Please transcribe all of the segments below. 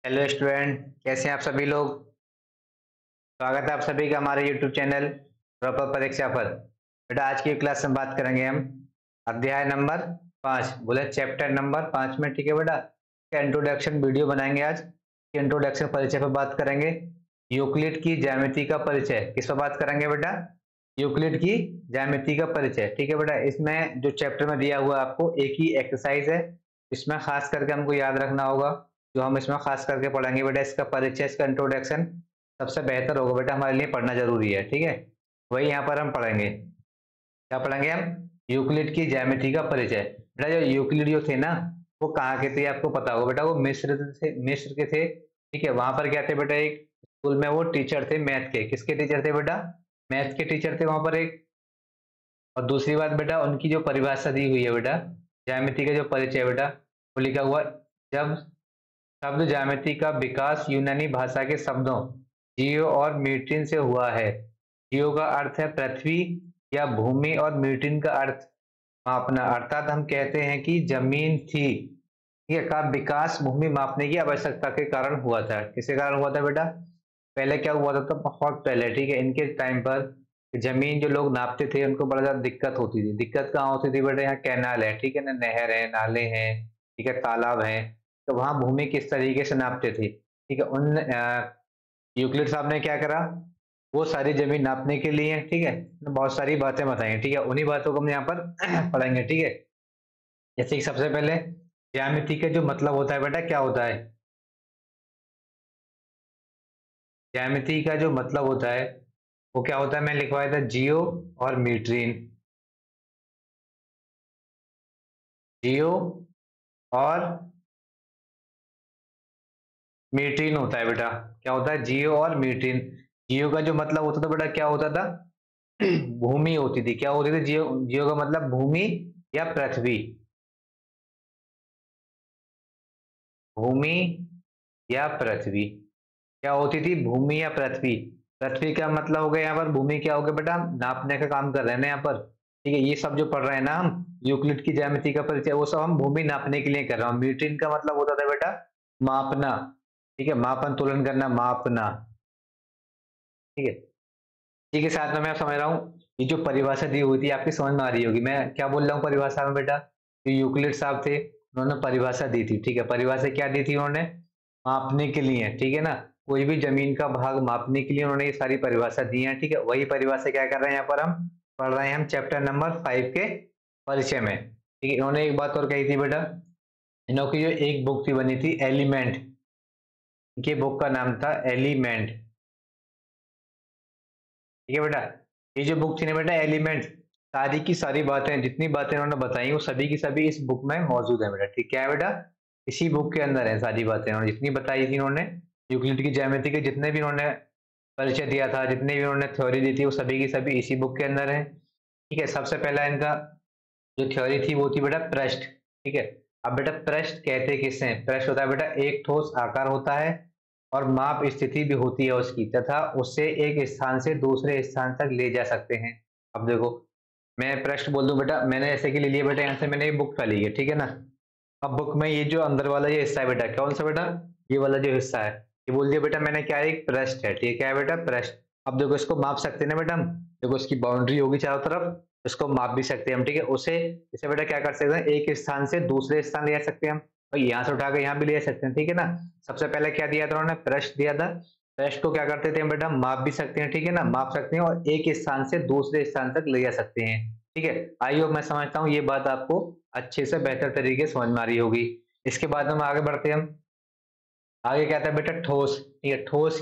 Hello student, कैसे हैं आप सभी लोग। स्वागत है आप सभी का हमारे यूट्यूब चैनल प्रॉपर परीक्षा पर। बेटा आज की क्लास में बात करेंगे हम अध्याय नंबर 5, बोले चैप्टर नंबर 5 में। ठीक है बेटा, क्या इंट्रोडक्शन वीडियो बनाएंगे आज। इंट्रोडक्शन परिचय पर बात करेंगे। यूक्लिड की ज्यामिति का परिचय किस पर बात करेंगे बेटा, यूक्लिड की ज्यामिति का परिचय। ठीक है बेटा, इसमें जो चैप्टर में दिया हुआ आपको एक ही एक्सरसाइज है, इसमें खास करके हमको याद रखना होगा। जो हम इसमें खास करके पढ़ेंगे बेटा, इसका परिचय, इसका इंट्रोडक्शन सबसे बेहतर होगा बेटा, हमारे लिए पढ़ना जरूरी है। ठीक है, वही यहाँ पर हम पढ़ेंगे। क्या पढ़ेंगे हम, यूक्लिड की ज्यामिति का परिचय। बेटा जो यूक्लिड जो थे ना, वो कहाँ के थे आपको पता होगा बेटा, वो मिस्र थे, मिस्र के थे। ठीक है, वहां पर क्या थे बेटा, एक स्कूल में वो टीचर थे मैथ के। किसके टीचर थे बेटा, मैथ के टीचर थे वहां पर एक। और दूसरी बात बेटा, उनकी जो परिभाषा दी हुई है बेटा, ज्यामिति का जो परिचय है बेटा, वो लिखा हुआ, जब शब्द ज्यामिति का विकास यूनानी भाषा के शब्दों जियो और मीटिन से हुआ है। जियो का अर्थ है पृथ्वी या भूमि, और मीटिन का अर्थ मापना, अर्थात हम कहते हैं कि जमीन थी। ठीक है, का विकास भूमि मापने की आवश्यकता के कारण हुआ था। किसके कारण हुआ था बेटा, पहले क्या हुआ था तो बहुत पहले, ठीक है, इनके टाइम पर जमीन जो लोग नापते थे उनको बड़ा ज्यादा दिक्कत होती थी। दिक्कत कहाँ होती थी बेटा, यहाँ कैनाल है, ठीक है ना, नहर है, नाले हैं, ठीक है, तालाब है, तो वहां भूमि किस तरीके से नापते थे। ठीक है, उन यूक्लिड साहब ने क्या करा, वो सारी जमीन नापने के लिए, ठीक है, बहुत सारी बातें बताई। ठीक है, उन्हीं बातों को हम यहाँ पर पढ़ेंगे। ठीक है, जैसे कि सबसे पहले ज्यामिति का जो मतलब होता है बेटा, क्या होता है, ज्यामिति का जो मतलब होता है वो क्या होता है, मैं लिखवाया था जियो और मीट्रिन। जियो और मीट्रिन होता है बेटा, क्या होता है, जियो और मीट्रिन। जियो का जो मतलब होता था बेटा, क्या होता था, भूमि होती थी। क्या होती थी, जियो, जियो का मतलब भूमि या पृथ्वी, भूमि या पृथ्वी। क्या होती थी, भूमि या पृथ्वी। पृथ्वी का मतलब हो गया यहाँ पर, भूमि क्या हो गया बेटा, नापने का काम कर रहे हैं ना यहाँ पर। ठीक है, ये सब जो पढ़ रहे हैं ना हम, यूक्लिड की ज्यामिति का परिचय, वो सब हम भूमि नापने के लिए कर रहे हैं। मीट्रिन का मतलब होता था बेटा मापना। ठीक है, मापन तुलन करना, मापना। ठीक है, इसी के साथ में मैं समझ रहा हूँ, ये जो परिभाषा दी हुई थी आपकी समझ में आ रही होगी। मैं क्या बोल रहा हूँ परिभाषा में बेटा, जो यूक्लिड साहब थे उन्होंने परिभाषा दी थी। ठीक है, परिभाषा क्या दी थी उन्होंने, मापने के लिए, ठीक है ना, कोई भी जमीन का भाग मापने के लिए उन्होंने ये सारी परिभाषा दी है। ठीक है, वही परिभाषा क्या कर रहे हैं यहाँ पर हम पढ़ रहे हैं, हम चैप्टर नंबर 5 के परिचय में। ठीक है, इन्होंने एक बात और कही थी बेटा, इन्होंने जो एक बुक थी बनी थी एलिमेंट, इनके बुक का नाम था एलिमेंट। ठीक है बेटा, ये जो बुक थी ना बेटा एलिमेंट, सारी की सारी बातें, जितनी बातें इन्होंने बताई वो सभी की सभी इस बुक में मौजूद है बेटा। ठीक है बेटा, इसी बुक के अंदर है सारी बातें, उन्होंने जितनी बताई थी, इन्होंने यूक्लिड की ज्यामिति के जितने भी इन्होंने परिचय दिया था, जितनी भी उन्होंने थ्योरी दी थी, वो सभी की सभी इसी बुक के अंदर है। ठीक है, सबसे पहला इनका जो थ्योरी थी वो थी बेटा पृष्ठ। ठीक है, अब बेटा पृष्ठ कहते किससे हैं, पृष्ठ होता है बेटा एक ठोस आकार होता है और माप स्थिति भी होती है उसकी, तथा उससे एक स्थान से दूसरे स्थान तक ले जा सकते हैं। अब देखो, मैं पृष्ठ बोल दूं बेटा, मैंने ऐसे के लिए लिया बेटा, यहाँ से मैंने ये बुक का ली है, ठीक है ना। अब बुक में ये जो अंदर वाला ये हिस्सा है बेटा, कौन सा बेटा, ये वाला जो हिस्सा है, ये बोल दिया बेटा मैंने क्या है, एक पृष्ठ है। ठीक है, क्या है बेटा, पृष्ठ। अब देखो इसको माप सकते हैं ना बेटा हम, देखो इसकी बाउंड्री होगी चारों तरफ, इसको माप भी सकते हैं हम। ठीक है, उसे इसे बेटा क्या कर सकते हैं, एक स्थान से दूसरे स्थान ले जा सकते हैं हम, और यहाँ से उठाकर यहाँ भी ले जा सकते हैं। ठीक है ना, सबसे पहले क्या दिया था उन्होंने, पृष्ठ दिया था। पृष्ठ को क्या करते थे हम बेटा, माप भी सकते हैं, ठीक है ना, माप सकते हैं और एक स्थान से दूसरे स्थान तक ले जा सकते हैं। ठीक है, आई होप मैं समझता हूँ ये बात आपको अच्छे से बेहतर तरीके से समझ में आ रही होगी। इसके बाद हम आगे बढ़ते हैं, हम आगे क्या था बेटा, ठोस। ठीक है, ठोस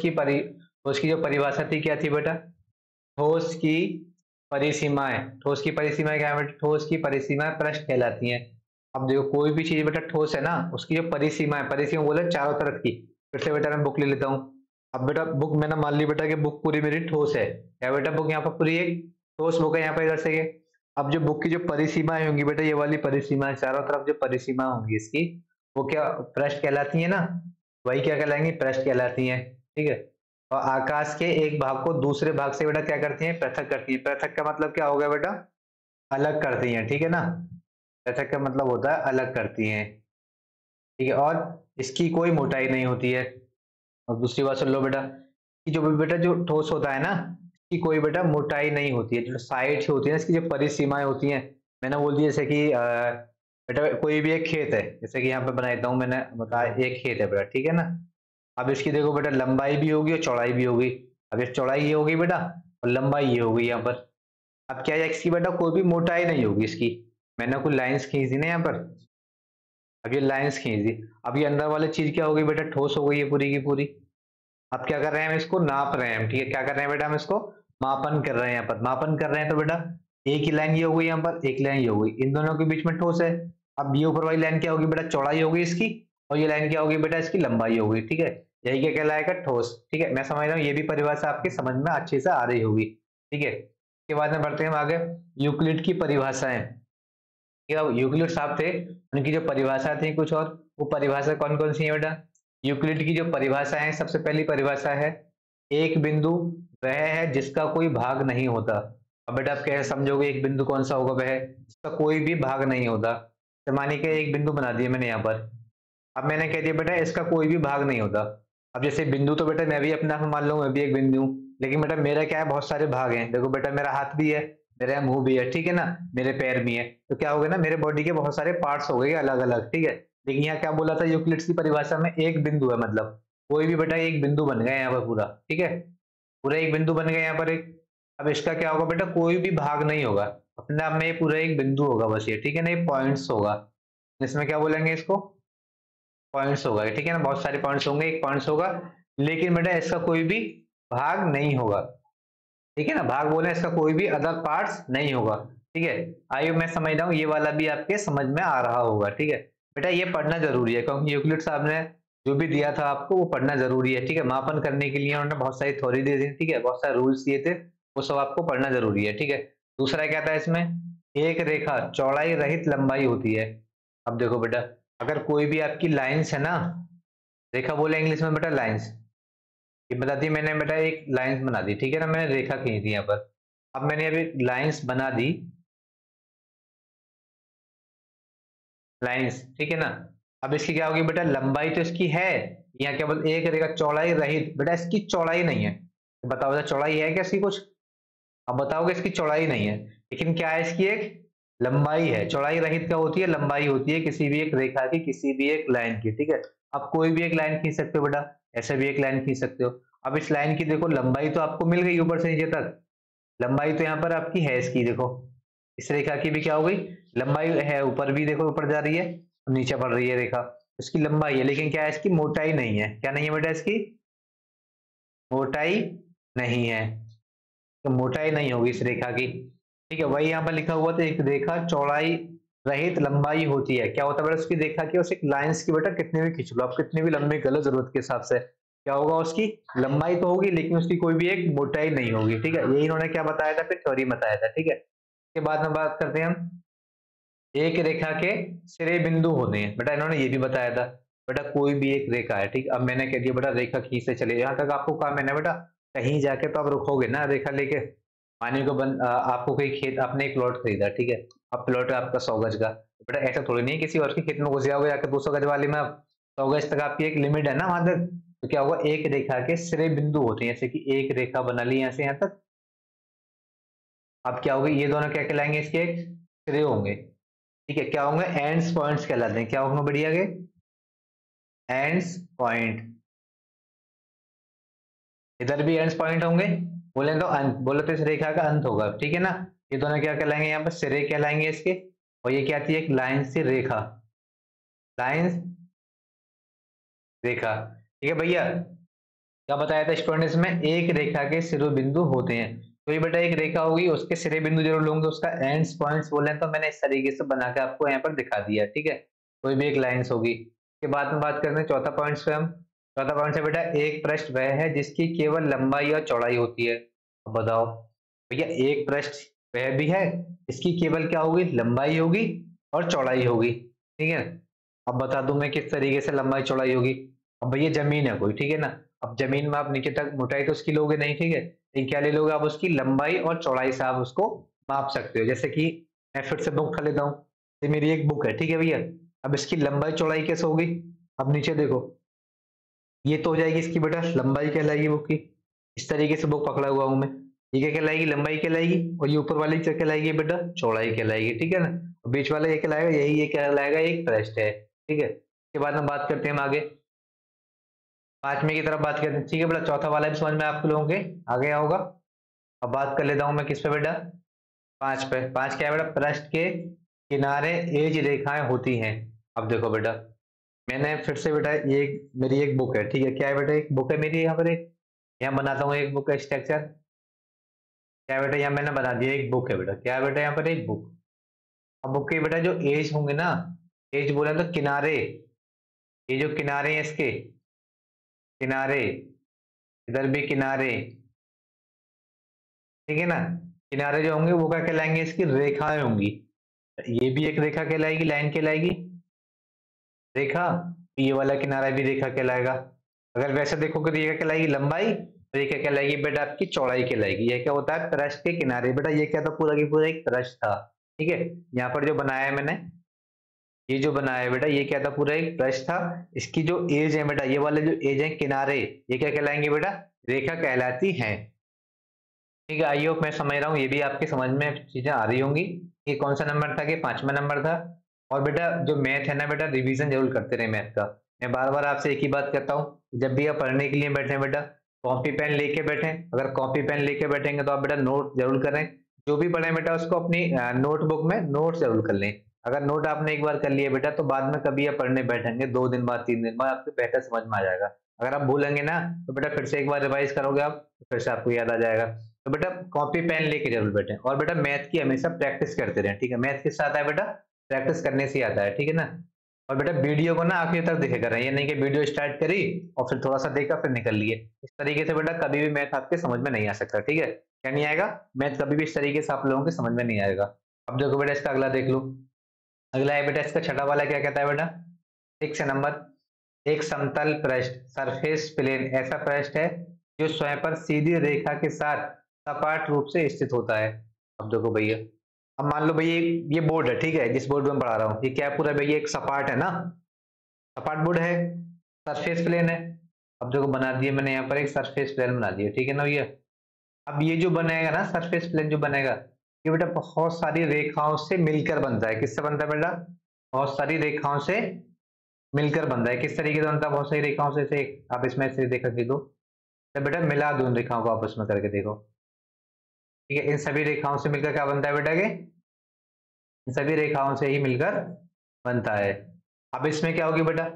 की जो परिभाषा थी क्या थी बेटा, ठोस की परिसीमाएं। ठोस की परिसीमाएं क्या है बेटा, ठोस की परिसीमाएं पृष्ठ कहलाती हैं। अब देखो कोई भी चीज बेटा ठोस है ना, उसकी जो परिसीमाएं, परिसीमा बोले चारों तरफ की। फिर से बेटा मैं बुक ले लेता हूँ। अब बेटा बुक मैंने मान ली बेटा कि बुक पूरी मेरी ठोस है, क्या बेटा, बुक यहाँ पर पूरी एक ठोस बुक है यहाँ पर इधर से ये। अब जो बुक की जो परिसीमाएं होंगी बेटा, ये वाली परिसीमाएं चारों तरफ जो परिसीमा होंगी इसकी, वो क्या पृष्ठ कहलाती है ना, वही क्या कहलाएंगी, पृष्ठ कहलाती हैं। ठीक है, और आकाश के एक भाग को दूसरे भाग से बेटा क्या करती हैं, पृथक करती हैं। पृथक का मतलब क्या होगा बेटा, अलग करती हैं। ठीक है ना, पृथक का मतलब होता है अलग करती हैं। ठीक है, और इसकी कोई मोटाई नहीं होती है। और दूसरी बात सुन लो बेटा, कि जो भी बेटा जो ठोस होता है ना, इसकी कोई बेटा मोटाई नहीं होती है, जो साइड होती है ना, इसकी जो परिसीमाएं होती हैं, मैंने बोल दिया जैसे कि बेटा कोई भी एक खेत है, जैसे कि यहाँ पे बना देता हूँ, मैंने बताया एक खेत है बेटा, ठीक है ना। अब इसकी देखो बेटा लंबाई भी होगी और चौड़ाई भी होगी। अब ये चौड़ाई ये होगी बेटा और लंबाई ये होगी यहाँ पर। अब क्या है, इसकी बेटा कोई भी मोटाई नहीं होगी इसकी। मैंने कोई लाइंस खींच दी ना यहाँ पर, अब ये लाइंस खींच दी। अब ये अंदर वाली चीज क्या हो गई बेटा, ठोस हो गई है पूरी की पूरी। अब क्या कर रहे हैं हम, इसको नाप रहे हैं हम, ठीक है, क्या कर रहे हैं बेटा, हम इसको मापन कर रहे हैं, यहाँ पर मापन कर रहे हैं, तो बेटा एक ही लाइन ये हो गई, यहाँ पर एक लाइन ये हो गई, इन दोनों के बीच में ठोस है। अब ये ऊपर वाली लाइन क्या होगी बेटा, चौड़ाई होगी इसकी, और ये लाइन क्या होगी बेटा, इसकी लंबाई होगी, ठीक है। यही क्या कहलाएगा, ठोस, ठीक है। मैं समझ रहा हूँ ये भी परिभाषा आपकी समझ में अच्छे से आ रही होगी, ठीक है। इसके बाद में बढ़ते हैं हम आगे, यूक्लिड की परिभाषाएं। क्या यूक्लिड साहब थे, उनकी जो परिभाषा थी कुछ और, वो परिभाषा कौन कौन सी है बेटा। यूक्लिड की जो परिभाषा है, सबसे पहली परिभाषा है, एक बिंदु वह है जिसका कोई भाग नहीं होता। अब बेटा आप कैसे समझोगे एक बिंदु कौन सा होगा, वह जिसका कोई भी भाग नहीं होता। तो मानिए कि एक बिंदु बना दिया मैंने यहाँ पर, अब मैंने कह दिया बेटा इसका कोई भी भाग नहीं होता। अब जैसे बिंदु तो बेटा मैं भी अपने आप में मान लूँ, मैं भी एक बिंदु हूँ, लेकिन बेटा मेरा क्या है, बहुत सारे भाग हैं। देखो बेटा मेरा हाथ भी है, मेरा मुंह भी है, ठीक है ना, मेरे पैर भी है, तो क्या हो गया ना, मेरे बॉडी के बहुत सारे पार्ट्स हो गए अलग अलग, ठीक है। लेकिन यहाँ क्या बोला था यूक्लिड्स की परिभाषा में, एक बिंदु है, मतलब कोई भी बेटा एक बिंदु बन गया यहाँ पर पूरा, ठीक है, पूरा एक बिंदु बन गया यहाँ पर एक। अब इसका क्या होगा बेटा, कोई भी भाग नहीं होगा, अपने आप में ये पूरा एक बिंदु होगा बस ये, ठीक है ना, ये पॉइंट्स होगा, इसमें क्या बोलेंगे इसको, पॉइंट्स होगा, ठीक है ना, बहुत सारे पॉइंट्स होंगे, एक पॉइंट्स होगा, लेकिन बेटा इसका कोई भी भाग नहीं होगा, ठीक है ना, भाग बोले इसका कोई भी अदर पार्ट्स नहीं होगा, ठीक है। आइए मैं समझ रहा हूँ ये वाला भी आपके समझ में आ रहा होगा, ठीक है। बेटा ये पढ़ना जरूरी है, क्योंकि यूक्लिड साहब ने जो भी दिया था आपको वो पढ़ना जरूरी है, ठीक है। मापन करने के लिए उन्होंने बहुत सारी थ्योरी दी थी, ठीक है, बहुत सारे रूल्स दिए थे, वो सब आपको पढ़ना जरूरी है, ठीक है। दूसरा क्या था इसमें, एक रेखा चौड़ाई रहित लंबाई होती है। अब देखो बेटा, अगर कोई भी आपकी लाइंस है ना, रेखा बोले इंग्लिश में बेटा लाइंस, ये बता दी मैंने बेटा, एक लाइंस बना दी, ठीक है ना, मैंने रेखा खींच दी यहाँ पर। अब मैंने अभी लाइंस बना दी, लाइंस, ठीक है ना। अब इसकी क्या होगी बेटा, लंबाई तो इसकी है, यहाँ क्या बोलते, एक रेखा चौड़ाई रहित, बेटा इसकी चौड़ाई नहीं है, तो बताओ बेटा चौड़ाई है क्या इसकी कुछ, अब बताओगे इसकी चौड़ाई नहीं है, लेकिन क्या है इसकी एक लंबाई है। चौड़ाई रहित क्या होती है, लंबाई होती है किसी भी एक रेखा की, किसी भी एक लाइन की, ठीक है। आप कोई भी एक लाइन खींच सकते हो बेटा, ऐसे भी एक लाइन खींच सकते हो। अब इस लाइन की देखो लंबाई तो आपको मिल गई ऊपर से नीचे तक, लंबाई तो यहाँ पर आपकी है इसकी, देखो इस रेखा की भी क्या हो गई, लंबाई है, ऊपर भी देखो ऊपर जा रही है और नीचे बढ़ रही है रेखा, इसकी लंबाई है, लेकिन क्या है इसकी मोटाई नहीं है, क्या नहीं है बेटा इसकी मोटाई नहीं है, तो मोटाई नहीं होगी इस रेखा की, ठीक है। वही यहाँ पर लिखा हुआ था, एक रेखा चौड़ाई रहित लंबाई होती है, क्या होता है बेटा उसकी रेखा की, उस एक लाइंस की बेटा कितने भी खींच लो आप, कितने भी लंबे कर लो जरूरत के हिसाब से, क्या होगा उसकी लंबाई तो होगी, लेकिन उसकी कोई भी एक मोटाई नहीं होगी, ठीक है। यही इन्होंने क्या बताया था, फिर थ्योरी बताया था, ठीक है। इसके बाद में बात करते हैं हम, एक रेखा के सिरे बिंदु होते हैं, बेटा इन्होंने ये भी बताया था, बेटा कोई भी एक रेखा है, ठीक। अब मैंने कह दिया बेटा रेखा खींचते चले, यहाँ तक आपको कहा मैंने बेटा, कहीं जाके तो आप रुकोगे ना रेखा लेके, मानिए को आपको कोई खेत, आपने एक प्लॉट खरीदा, ठीक है, अब प्लॉट है आपका 100 गज का, तो बेटा ऐसा थोड़ी नहीं है किसी और के खेत में घुस जाओगे जाकर 200 गज वाले में, आप 100 गज तक आपकी एक लिमिट है ना वहां तक, तो क्या होगा, एक रेखा के सिरे बिंदु होते हैं, जैसे कि एक रेखा बना ली यहाँ से यहाँ तक। अब क्या होगा, ये दोनों क्या कहलाएंगे, इसके एक सिरे होंगे, ठीक है, क्या होंगे, एंड्स पॉइंट्स कहलाते हैं, क्या होंगे बढ़िया के एंड्स पॉइंट, इधर भी एंड्स पॉइंट होंगे, बोले तो अंत, बोले तो इस रेखा का अंत होगा, ठीक है ना। ये दोनों क्या कहलाएंगे, यहाँ पर सिरे कहलाएंगे इसके, और ये क्या आती है, एक लाइन से रेखा, लाइन रेखा, ठीक है भैया। क्या बताया था स्टूडेंट्स में, एक रेखा के सिरे बिंदु होते हैं, तो ये बेटा एक रेखा होगी, उसके सिरे बिंदु जरूर होंगे, उसका एंड्स पॉइंट्स बोले तो मैंने इस तरीके से बना के आपको यहाँ पर दिखा दिया, ठीक है। कोई भी एक लाइंस होगी। के बाद में बात करते हैं चौथा पॉइंट पे हम, चौथा पॉइंट है बेटा, एक पृष्ठ वह है जिसकी केवल लंबाई और चौड़ाई होती है। अब बताओ भैया, एक पृष्ठ वह भी है इसकी केवल क्या होगी, लंबाई होगी और चौड़ाई होगी, ठीक है। अब बता दूं मैं किस तरीके से लंबाई चौड़ाई होगी। अब भैया जमीन है कोई, ठीक है ना, अब जमीन में आप नीचे तक मोटाई तो उसकी लोगे नहीं, ठीक है, लेकिन क्या ले लोगे आप, उसकी लंबाई और चौड़ाई से आप उसको माप सकते हो। जैसे कि मैं फिर से बुक कर लेता हूँ, ये मेरी एक बुक है, ठीक है भैया, अब इसकी लंबाई चौड़ाई कैसे होगी? अब नीचे देखो, ये तो हो जाएगी इसकी बेटा लंबाई कहलाएगी बुक की। इस तरीके से बुक पकड़ा हुआ हूं मैं, ये क्या कहलाएगी? लंबाई कहलाएगी। और ये ऊपर वाली क्या कहलाएगी बेटा? चौड़ाई कहलाएगी, ठीक है ना। और बीच वाला ये कहलाएगा, यही ये कहलाएगा एक पृष्ठ है, ठीक है। इसके बाद हम बात करते हैं हम आगे, पांचवे की तरफ बात करते हैं, ठीक है बेटा। चौथा वाला भी समझ में आपके लोगों के आ गया होगा। अब बात कर लेता हूं मैं किस पे बेटा? पांच पे। पांच क्या है बेटा? पृष्ठ के किनारे एज रेखाएं होती हैं। अब देखो बेटा, मैंने फिर से बेटा ये मेरी एक बुक है, ठीक है। क्या है बेटा? एक बुक है मेरी, यहाँ पर एक, यहाँ बनाता हूँ एक बुक का स्ट्रक्चर। क्या है बेटा? यहाँ मैंने बना दिया एक बुक है बेटा। क्या है बेटा? यहाँ पर एक बुक। अब बुक के बेटा जो एज होंगे ना, एज बोला तो किनारे, ये जो किनारे हैं इसके किनारे, इधर भी किनारे, ठीक है ना। किनारे जो होंगे वो क्या कहलाएंगे? इसकी रेखाएं होंगी। ये भी एक रेखा कहलाएगी, लाइन कहलाएगी, रेखा। ये वाला किनारा भी रेखा कहलाएगा। अगर वैसे देखोगे तो ये क्या कहलाएगी? लंबाई। और ये क्या कहलाएगी बेटा? आपकी चौड़ाई कहलाएगी। ये क्या होता है? पृष्ठ के किनारे। बेटा ये क्या था? पूरा की पूरा एक पृष्ठ था, ठीक है। यहाँ पर जो बनाया है मैंने, ये जो बनाया है बेटा, ये क्या था? पूरा एक पृष्ठ था। इसकी जो एज है बेटा, ये वाले जो एज है किनारे, ये क्या कहलाएंगे बेटा? रेखा कहलाती हैं, ठीक है। आई होप मैं समझ रहा हूँ, ये भी आपके समझ में चीजें आ रही होंगी। ये कौन सा नंबर था? कि पांचवा नंबर था। और बेटा जो मैथ है ना बेटा, रिवीजन जरूर करते रहे मैथ का। मैं बार बार आपसे एक ही बात कहता हूँ, जब भी आप पढ़ने के लिए बैठे बेटा, कॉपी पेन लेके बैठे। अगर कॉपी पेन लेके बैठेंगे तो आप बेटा नोट जरूर करें। जो भी पढ़े बेटा उसको अपनी नोटबुक में नोट जरूर कर लें। अगर नोट आपने एक बार कर लिया बेटा, तो बाद में कभी आप पढ़ने बैठेंगे 2 दिन बाद, 3 दिन बाद, आपको बेहतर समझ में आ जाएगा। अगर आप भूलेंगे ना, तो बेटा फिर से एक बार रिवाइज करोगे आप, तो फिर से आपको याद आ जाएगा। तो बेटा कॉपी पेन लेके जरूर बैठे। और बेटा मैथ की हमेशा प्रैक्टिस करते रहें, ठीक है। मैथ किससे आता है बेटा? प्रैक्टिस करने से आता है, ठीक है ना। और बेटा वीडियो को ना आखिर तक देखे करें, ये नहीं कि वीडियो स्टार्ट करी और फिर थोड़ा सा देखा फिर निकल लिए। इस तरीके से बेटा कभी भी मैथ आपके समझ में नहीं आ सकता, ठीक है। क्या नहीं आएगा? मैथ कभी भी इस तरीके से आप लोगों के समझ में नहीं आएगा। अब देखो बेटा इसका अगला देख लो। अगला है बेटा इसका छठा वाला, क्या कहता है बेटा? 6 नंबर, एक समतल पृष्ठ, सरफेस प्लेन ऐसा पृष्ठ है जो स्वयं पर सीधी रेखा के साथ सपाट रूप से स्थित होता है। अब देखो भैया, अब मान लो भैया ये बोर्ड है, ठीक है, जिस बोर्ड में पढ़ा रहा हूँ, ये क्या है? पूरा भैया एक सपाट है ना, सपाट बोर्ड है, सरफेस प्लेन है। अब देखो बना दिया मैंने यहाँ पर एक सरफेस प्लेन बना दिया, ठीक है ना भैया। अब ये जो बनेगा ना सरफेस प्लेन जो बनेगा, ये बेटा बहुत सारी रेखाओं से मिलकर बनता है। किससे बनता है बेटा? बहुत सारी रेखाओं से मिलकर बनता है। किस तरीके से बनता है? बहुत सारी रेखाओं से। आप इसमें से देखा कि दो, तो बेटा मिला दो उन रेखाओं को आपस में करके देखो, ठीक है। इन सभी रेखाओं से मिलकर क्या बनता है बेटा? के इन सभी रेखाओं से ही मिलकर बनता है। अब इसमें क्या होगी बेटा?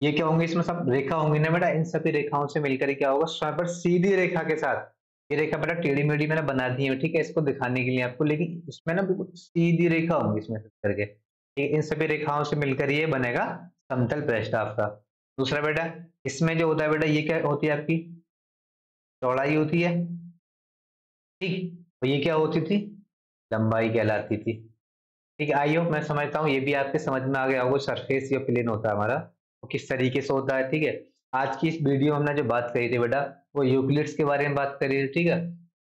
ये क्या होंगे? इसमें सब रेखा होंगी ना बेटा, इन सभी रेखाओं से मिलकर ही क्या होगा? स्वयं पर सीधी रेखा के साथ, ये रेखा बेटा टेढ़ी मेढ़ी मैंने बना दी है, ठीक है, इसको दिखाने के लिए आपको, लेकिन इसमें ना बिल्कुल सीधी रेखा होंगी इसमें से करके, ठीक है? इन सभी रेखाओं से मिलकर ये बनेगा समतल पृष्ठ आपका। दूसरा बेटा, इसमें जो होता है बेटा, ये क्या होती है? आपकी चौड़ाई होती है, ठीक। तो ये क्या होती थी? लंबाई कहलाती थी, ठीक है। आई होप मैं समझता हूँ ये भी आपके समझ में आ गया होगा। सरफेस या प्लेन होता है हमारा, वो किस तरीके से होता है, ठीक है। आज की इस वीडियो में हमने जो बात करी थी बेटा, वो यूक्लिड्स के बारे में बात करी थी, ठीक है।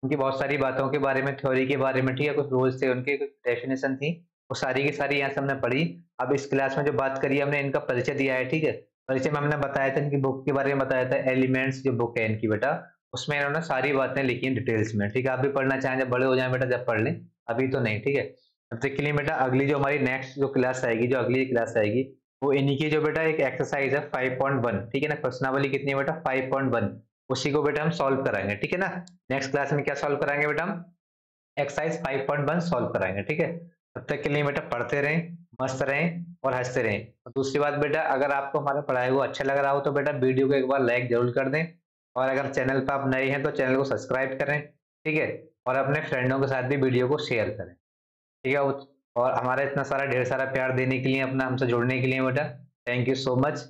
उनकी बहुत सारी बातों के बारे में, थ्योरी के बारे में, ठीक है, कुछ रूल्स थे उनके, कुछ डेफिनेशन थी, वो सारी की सारी यहाँ से हमने पढ़ी। अब इस क्लास में जो बात करी हमने इनका परिचय दिया है, ठीक है। परिचय में हमने बताया था, इनकी बुक के बारे में बताया था, एलिमेंट्स जो बुक है इनकी बेटा, उसमें इन्होंने सारी बातें लिखी हैं डिटेल्स में, ठीक है। आप भी पढ़ना चाहें जब बड़े हो जाए बेटा, जब पढ़ लें, अभी तो नहीं, ठीक है। तब तक के लिए बेटा अगली जो हमारी नेक्स्ट जो क्लास आएगी, जो अगली क्लास आएगी, वो इन्हीं की जो बेटा एक एक्सरसाइज है 5.1, ठीक है ना। प्रश्नावली कितनी है बेटा? 5.1। उसी को बेटा हम सॉल्व कराएंगे, ठीक है ना। नेक्स्ट क्लास में क्या सॉल्व कराएंगे बेटा? हम एक्सरसाइज 5.1 सॉल्व कराएंगे, ठीक है। तब तक के लिए बेटा पढ़ते रहें, मस्त रहें और हंसते रहें। और दूसरी बात बेटा, अगर आपको हमारा पढ़ाई हुआ अच्छा लग रहा हो तो बेटा वीडियो को एक बार लाइक जरूर कर दें। और अगर चैनल पर आप नए हैं तो चैनल को सब्सक्राइब करें, ठीक है। और अपने फ्रेंडों के साथ भी वीडियो को शेयर करें, ठीक है। और हमारा इतना सारा ढेर सारा प्यार देने के लिए, अपना हमसे जुड़ने के लिए बेटा, थैंक यू सो मच।